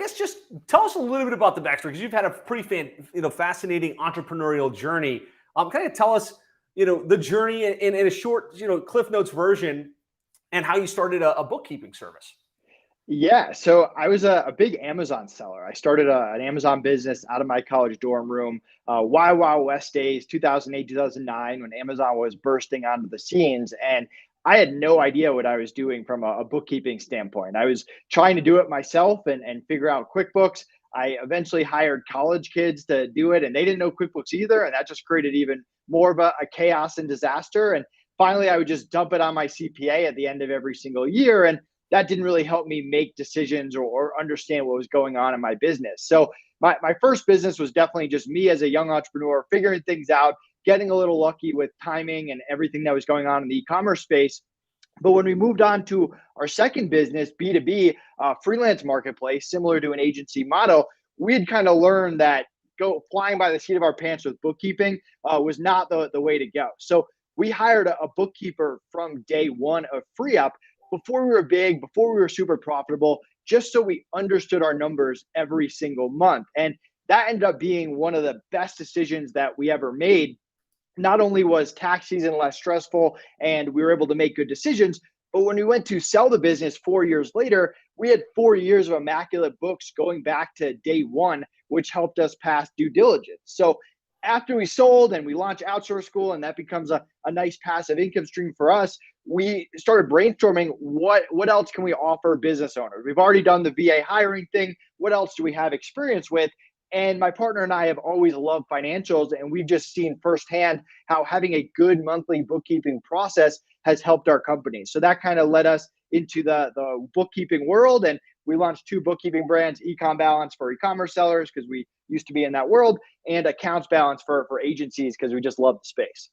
guess just tell us a little bit about the backstory, because you've had a pretty fascinating entrepreneurial journey. Kind of tell us, the journey in a short, Cliff Notes version, and how you started a bookkeeping service. Yeah, so I was a big Amazon seller. I started an Amazon business out of my college dorm room, Wild West days, 2008, 2009, when Amazon was bursting onto the scenes. And I had no idea what I was doing from a bookkeeping standpoint. I was trying to do it myself and figure out QuickBooks. I eventually hired college kids to do it, and they didn't know QuickBooks either. And that just created even more of a chaos and disaster. And finally, I would just dump it on my CPA at the end of every single year. And that didn't really help me make decisions or understand what was going on in my business. So my first business was definitely just me as a young entrepreneur, figuring things out, getting a little lucky with timing and everything that was going on in the e-commerce space. But when we moved on to our second business, B2B, freelance marketplace, similar to an agency model, we had kind of learned that go flying by the seat of our pants with bookkeeping was not the way to go. So we hired a bookkeeper from day one of FreeUp before we were big, before we were super profitable, just so we understood our numbers every single month. And that ended up being one of the best decisions that we ever made. Not only was tax season less stressful and we were able to make good decisions, but when we went to sell the business 4 years later, we had 4 years of immaculate books going back to day one, which helped us pass due diligence. So after we sold and we launched Outsource School, and that becomes a nice passive income stream for us, we started brainstorming what else can we offer business owners. We've already done the VA hiring thing. What else do we have experience with? And my partner and I have always loved financials, and we've just seen firsthand how having a good monthly bookkeeping process has helped our company. So that kind of led us into the bookkeeping world, and we launched two bookkeeping brands: AccountsBalance for e-commerce sellers, because we used to be in that world, and AccountsBalance for agencies, because we just love the space.